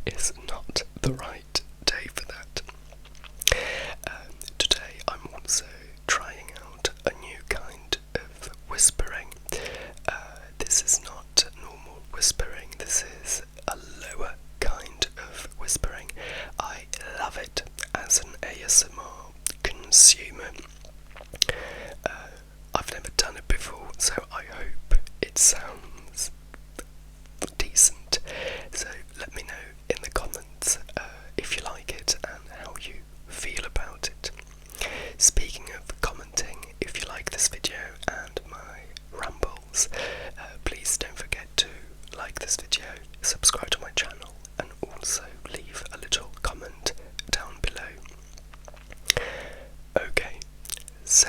is not the right day for that. Today I'm also trying out a new kind of whispering. This is not normal whispering, this is a lower kind of whispering. I love it as an ASMR consumer. I've never done it before, so I hope it sounds decent. So let me know in the comments if you like it and how you feel about it. Speaking of commenting, if you like this video and my rambles, please don't forget to like this video, subscribe to my channel, and also leave a little comment down below. Okay, so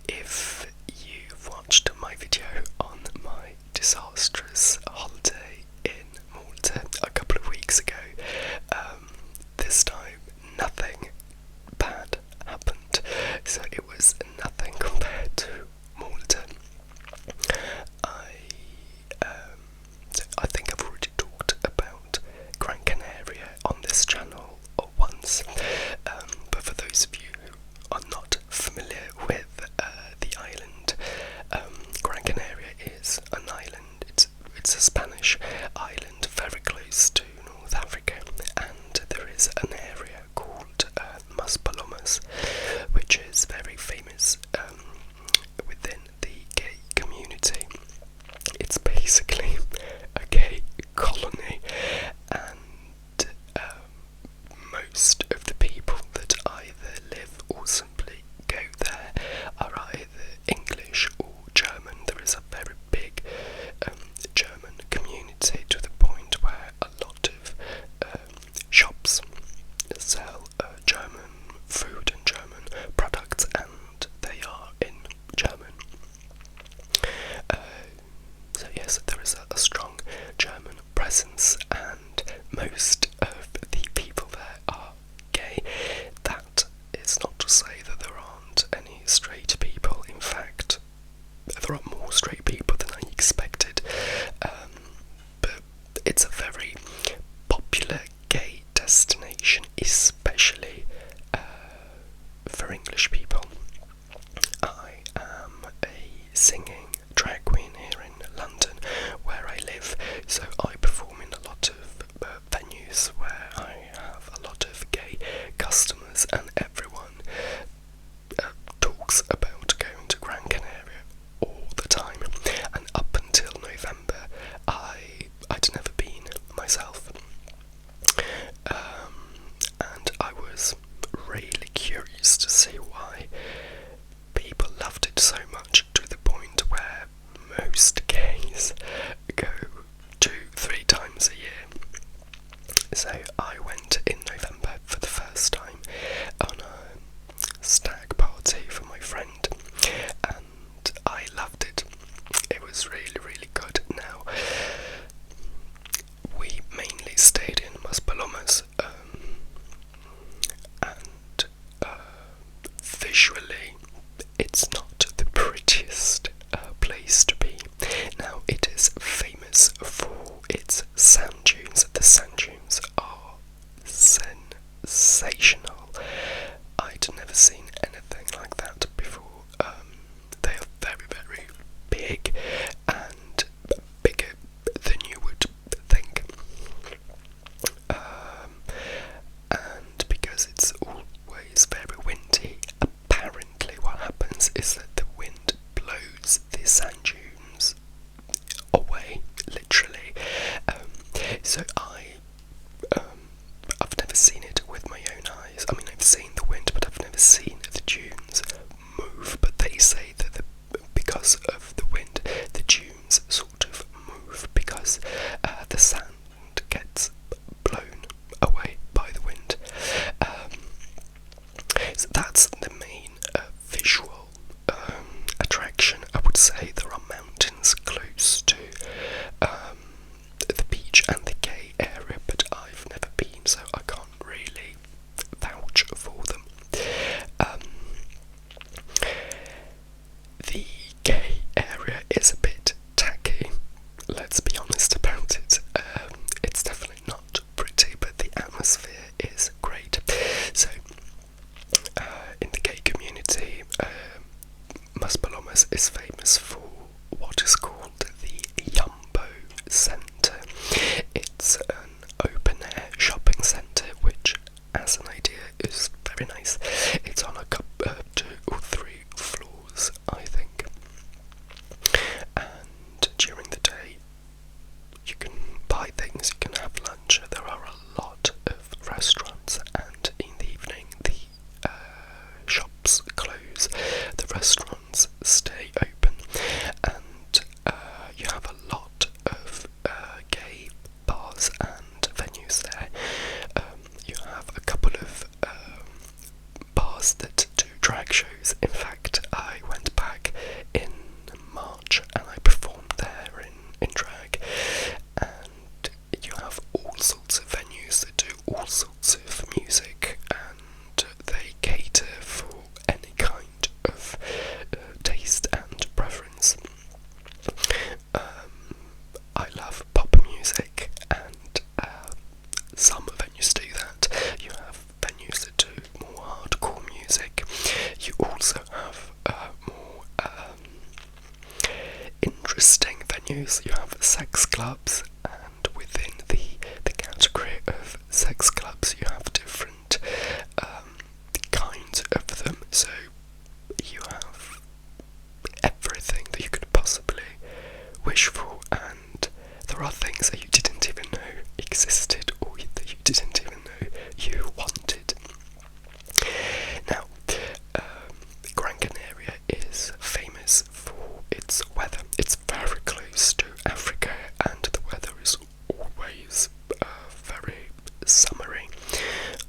if you've watched my video on my disastrous holiday in Malta a couple of weeks ago, this time nothing bad happened, so it was nothing compared to Malta. I think I've already talked about Gran Canaria on this channel once, but for those of you who are not familiar with the island, Gran Canaria is an island. It's a Spanish island very close to North Africa, and there is an area called Palomas, which is very famous within the gay community. It's basically a gay colony, and most of the people that either live or simply go there are either English or German. There is a very big German community, to the point where a lot of shops sell German food and German products, and they are in German. So yes, there is a strong German presence, and most of the people there are gay. That is not to say that there aren't any straight people. In fact, there are more straight people than I expected, but it's a very popular gay destination, especially for English people. I am a singing drag queen here in London, where I live, so I perform in a lot of venues where I have a lot of gay customers, and everyone talks about going to Gran Canaria all the time. And up until November, I'd never been myself, and I was really curious to see why people loved it so much, to the point where most gays go 2-3 times a year. So I went in November for the first time on a stag party for my friend, and I loved it. It was really, really good. Now, we mainly stayed in Palomas, and visually it's not the prettiest place to be. Now, it is famous for its sand dunes. The sand dunes are sensational. I'd never seen anything like that before. They are very, very big, and bigger than you would think. And because it's always very windy, apparently what happens is that the wind blows the sand dunes away, literally. So I've never seen it with my own eyes. I mean, I've seen the wind, but I've never seen the dunes move. But they say that because of the wind, the dunes sort of move, because the sand gets blown away by the wind. So that's the main visual attraction. I would say there are mountains close to the beach and the gay area, but I've never been, so I can't really vouch for them. The gay area is a bit tacky, let's be honest about it. mornings you can have lunch. There are a lot of restaurants, and in the evening the shops close, the restaurants stay open, and you have a lot of gay bars and venues there. You have a couple of bars that do drag shows. In fact, I went back in March and I performed there in drag, and you have all sorts of venues that do all sorts of music, and they cater for any kind of taste and preference. I love pop music, and some venues do that. You have venues that do more hardcore music. You also have more interesting venues. You have sex clubs, and within the category of sex clubs you have different kinds of them. So you have everything that you could possibly wish for, and there are things that you didn't even know existed, or that you didn't even know you wanted. Now, Gran Canaria is famous for its weather. It's very close to Africa, and the weather is always very summery.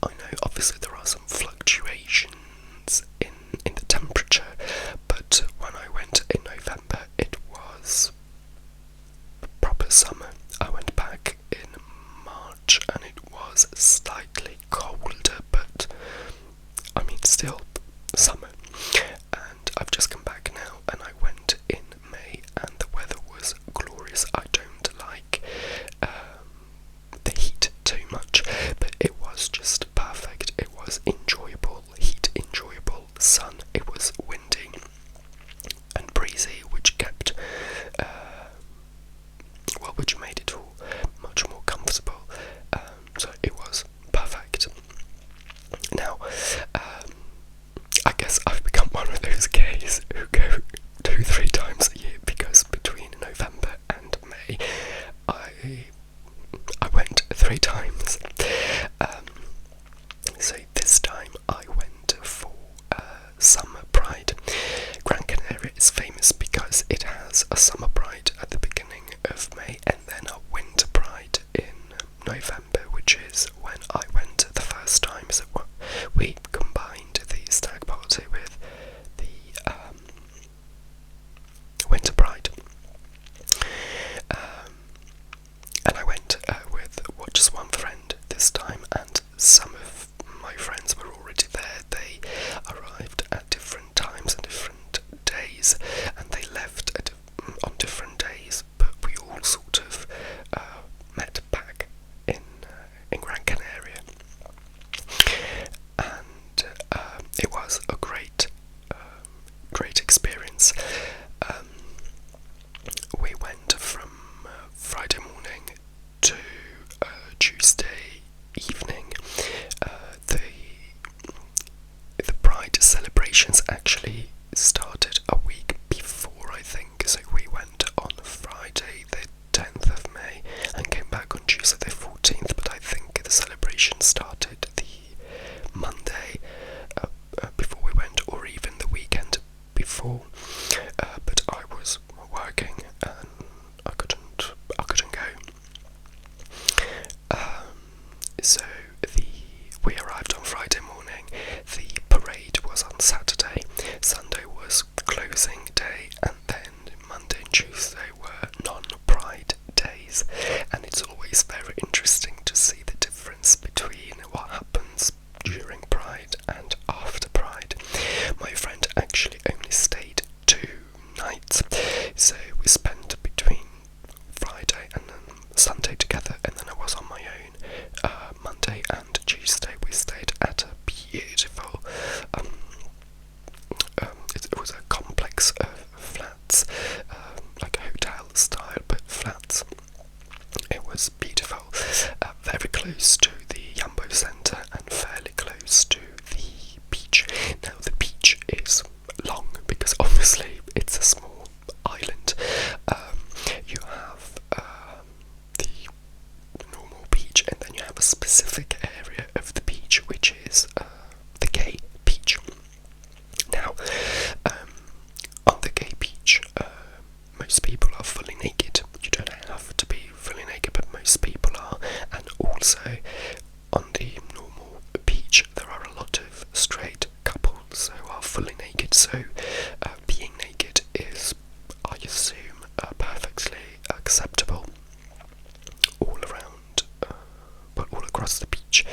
I know obviously there are some fluctuations in the temperature, but when I went in November it was proper summer. I went back in March and it was slightly colder, but I mean still summer. And I've just come back now, and I went in May and the weather was glorious. I don't like the heat too much, but it was just perfect. It was enjoyable heat, enjoyable sun. It was windy and breezy, which kept which made it all much more comfortable. So it was perfect. Now, I guess I've become one of those gays who go 2-3 times a year, because between November and May I went 3 times. So this time I went for Summer Pride. Gran Canaria is famous because it has a Summer Pride at the beginning of May and then a Winter Pride in November, which is when I went the first time. So we combined the stag party with the Winter Pride. And I went with just one friend this time, and some of my friends were already there. They arrived at different times and different days, and they left on different days, but we all sort of met back in Gran Canaria, and it was a great experience. We went from Friday morning to Tuesday evening. The Pride celebrations actually started a week before, I think. So we went on Friday the 10th of May and came back on Tuesday the 14th, but I think the celebration started the Monday before we went, or even the weekend before. But I was working and I couldn't go. So we arrived on Friday morning. The parade was on Saturday. Sunday was closing day, and then Monday and Tuesday were non-Pride days. And it's always very interesting to see the difference between what happens during Pride and after Pride. My friend actually only stayed 2 nights, so we spent between Friday and then Sunday together, and then I was on my own Monday and Tuesday. We stayed at a beautiful it was a complex of flats, like a hotel style, but flats. It was beautiful, very close to the Yumbo Centre and fairly close to the beach. Now the beach is long because obviously it's a small island. You have the a specific area of the beach, which is the gay beach. Now, on the gay beach, most people are fully naked. You don't have to be fully naked, but most people are. And also, on the normal beach, there are a lot of straight couples who are fully naked. So, being naked is, I assume, perfectly acceptable all around, but all across the beach,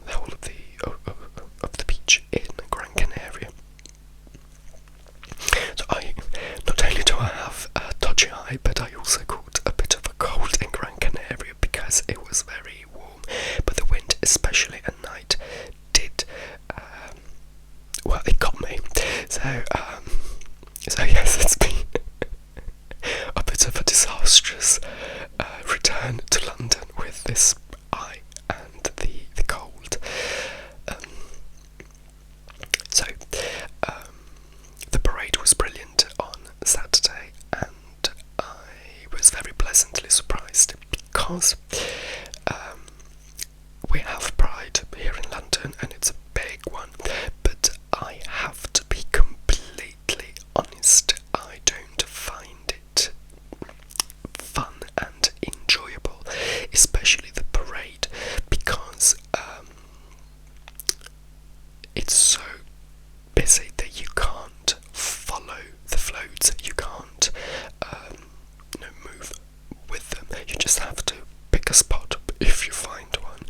the whole of the beach in Gran Canaria. So not only do I have a dodgy eye, but I also caught a bit of a cold in Gran Canaria because it was very warm, but the wind, especially at night, did, well, it got me. So yes, it's been a bit of a disastrous return to London with this eye and the cold. The parade was brilliant on Saturday, and I was very pleasantly surprised because we have Pride here in London and it's a big one, but I have to be completely honest, I don't find it fun and enjoyable, especially the parade, because it's so busy that you can't follow the floats, you can't move with them, you just have to pick a spot if you find one,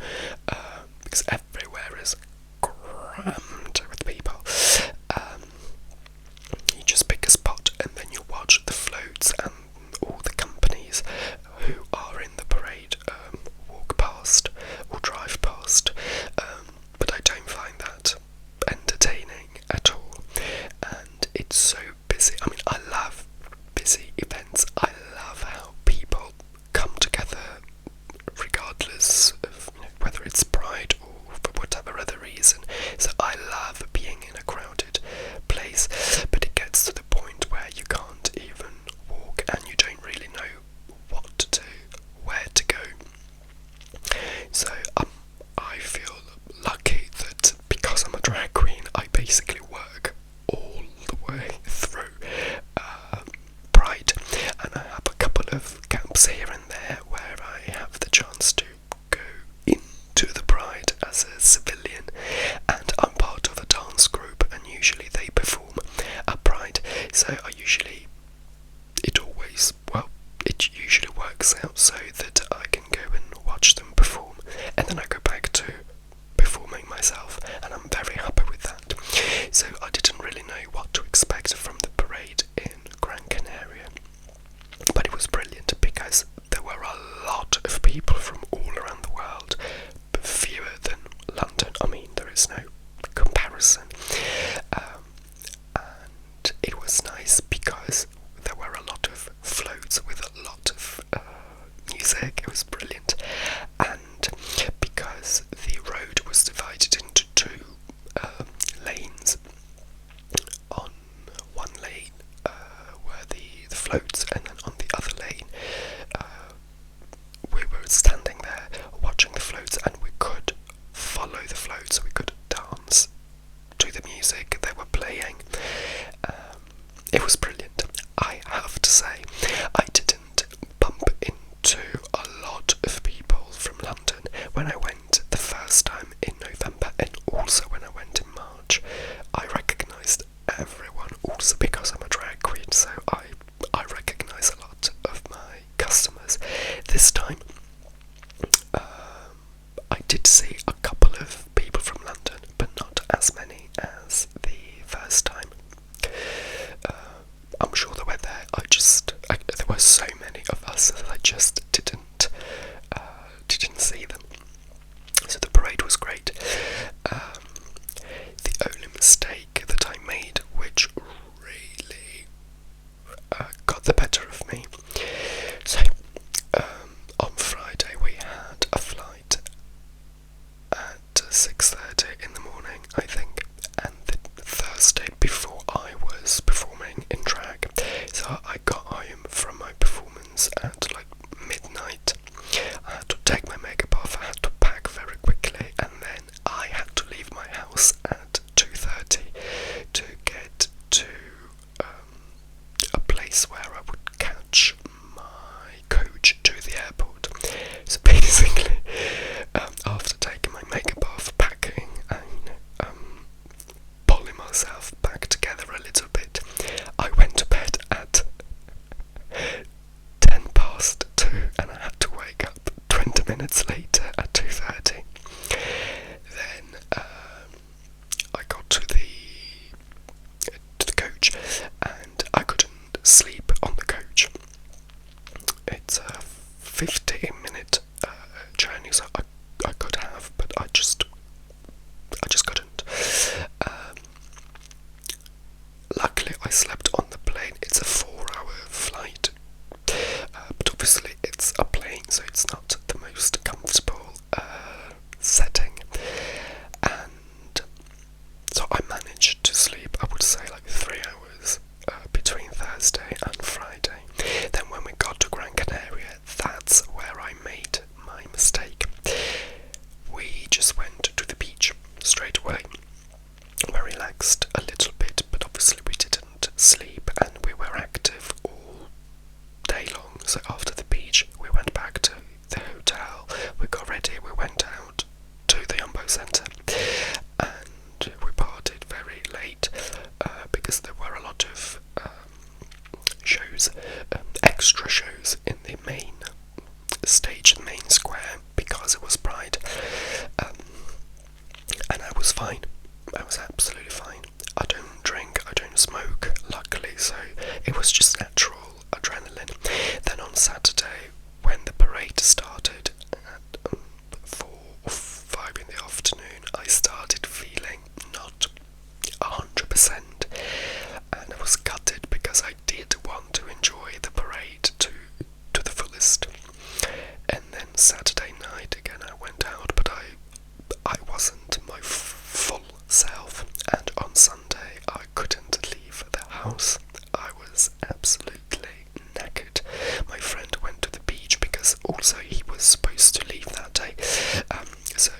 because everywhere is crammed with people. You just pick a spot and then you watch the floats and all the companies who are in the parade walk past or drive past, but I don't find that entertaining at all, and it's so busy. I mean, I love busy events. I love how people come together minutes later at 2:30. Then I got to the coach, and I couldn't sleep on the coach. It's a 15-minute journey, so I could have, but I just couldn't. Luckily, I slept on the plane. It's a 4-hour flight, but obviously it's a plane, so it's not the most comfortable setting. And so I managed to sleep, I would say, like 3 hours between Thursday and Friday. Then when we got to Gran Canaria, that's where I made my mistake. We just went to the beach straight away. We relaxed a little bit, but obviously we didn't sleep, and we were active all day long. So after the beach, we went back to the hotel, we got ready, we went out to the Jumbo Centre, and we parted very late because there were a lot of shows, extra shows in the main stage, the main square, because it was Pride, and I was fine. I was absolutely fine. I don't drink, I don't smoke, luckily, so it was just natural adrenaline. Then on Saturday, when the parade started at 4 or 5 in the afternoon, I started feeling not 100%, and I was gutted because I did want to enjoy the parade to the fullest. And then Saturday night again I went out, but I wasn't my full self, and on Sunday I couldn't leave the house. I was absolutely knackered. My friend went to the beach because also he was supposed to leave that day, so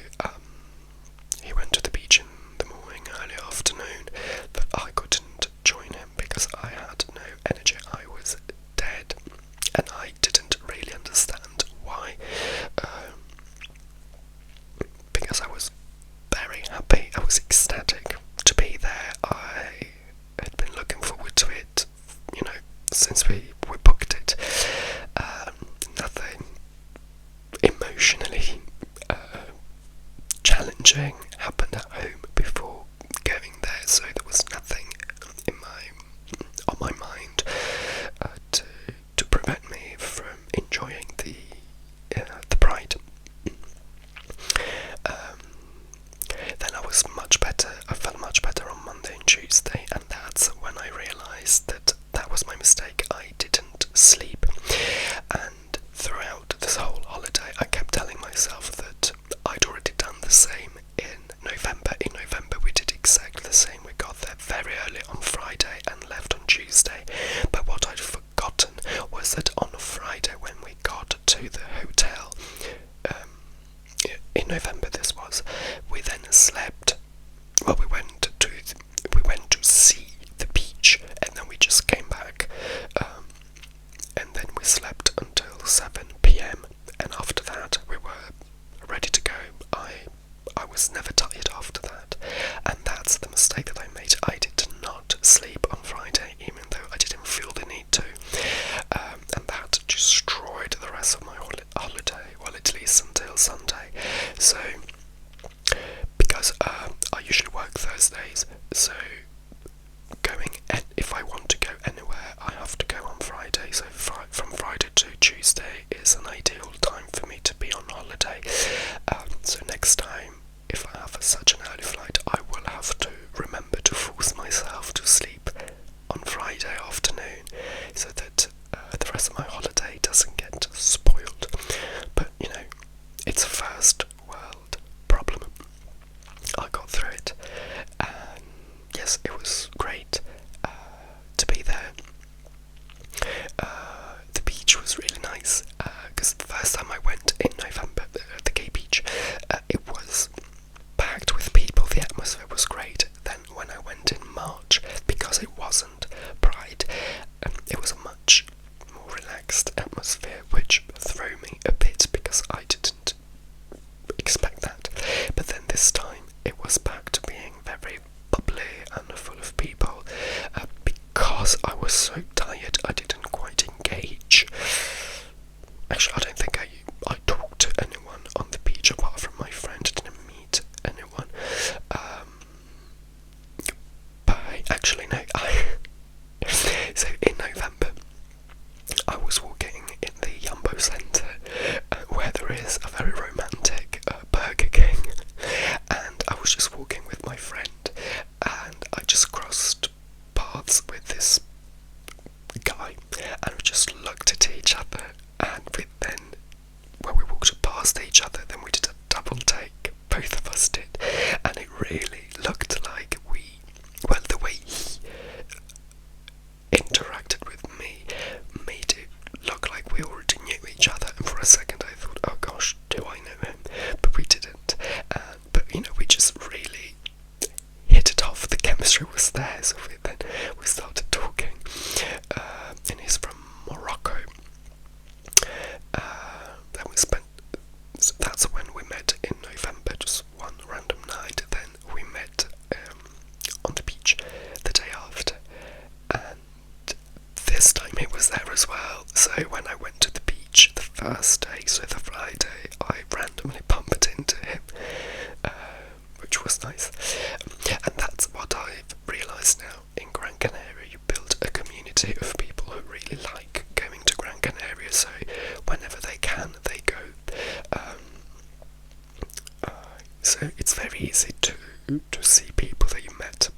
he went to the beach in the morning, early afternoon, but I couldn't join him because I had no energy. I was dead, and I didn't really understand why, because I was very happy, I was ecstatic to be there. I had been looking forward to it, since we booked it. Nothing emotionally challenging happened at home before going there, so there was nothing on my mind to prevent me from enjoying the Pride. Then I was much better. I felt much better on Monday and Tuesday, and that's when I realised that was my mistake. I didn't sleep, and throughout this whole holiday I kept telling myself that I'd already done the same in November. In November we did exactly the same. We got there very early on Friday and left on Tuesday, but what I'd forgotten was that on Friday when we got to the hotel, in November this was, we then slept. Well, we went to see the beach, and then we just came back, and then we slept until 7 p.m. and after that we were ready to go. I was never tired after that, and that's the mistake that I made. I did not sleep on Friday, even though I didn't feel the need to, and that destroyed the rest of my holiday, well, at least until Sunday. So, because I usually work Thursdays, so if I want to go anywhere, I have to go on Friday. So from Friday to Tuesday is an ideal time for me to be on holiday. So next time, if I have such an early flight, I will have to remember to force myself to sleep on Friday afternoon, so that the rest of my holiday doesn't get spoiled. But it's a first world problem. I got through it, and yes, it was great to be there. The beach was really nice, because the first is a very romantic Burger King, and I was just walking with my friend, and I just crossed paths with this guy, and we just looked at each other, and when we walked past each other, then we did a double take, both of us did, and it really looked like the way he interacted with me made it look like we already knew each other, and for a second I thought, oh gosh, do I know him? But we didn't, but we just really hit it off. The chemistry was there, so we started talking, and he's from Morocco. Then we spent, so that's when we met in November, just one random night. Then we met on the beach the day after, and this time he was there as well. So when I went to the beach the first day, so the Friday, I randomly bumped into him, which was nice. And that's what I've realised now. In Gran Canaria, you build a community of people who really like going to Gran Canaria, so whenever they can, they go. So it's very easy to see people that you met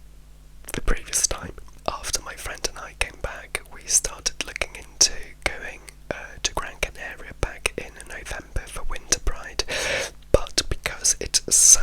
the previous time. After my friend and I came back, we started looking into going to Gran Canaria back in November for Winter Pride, but because it's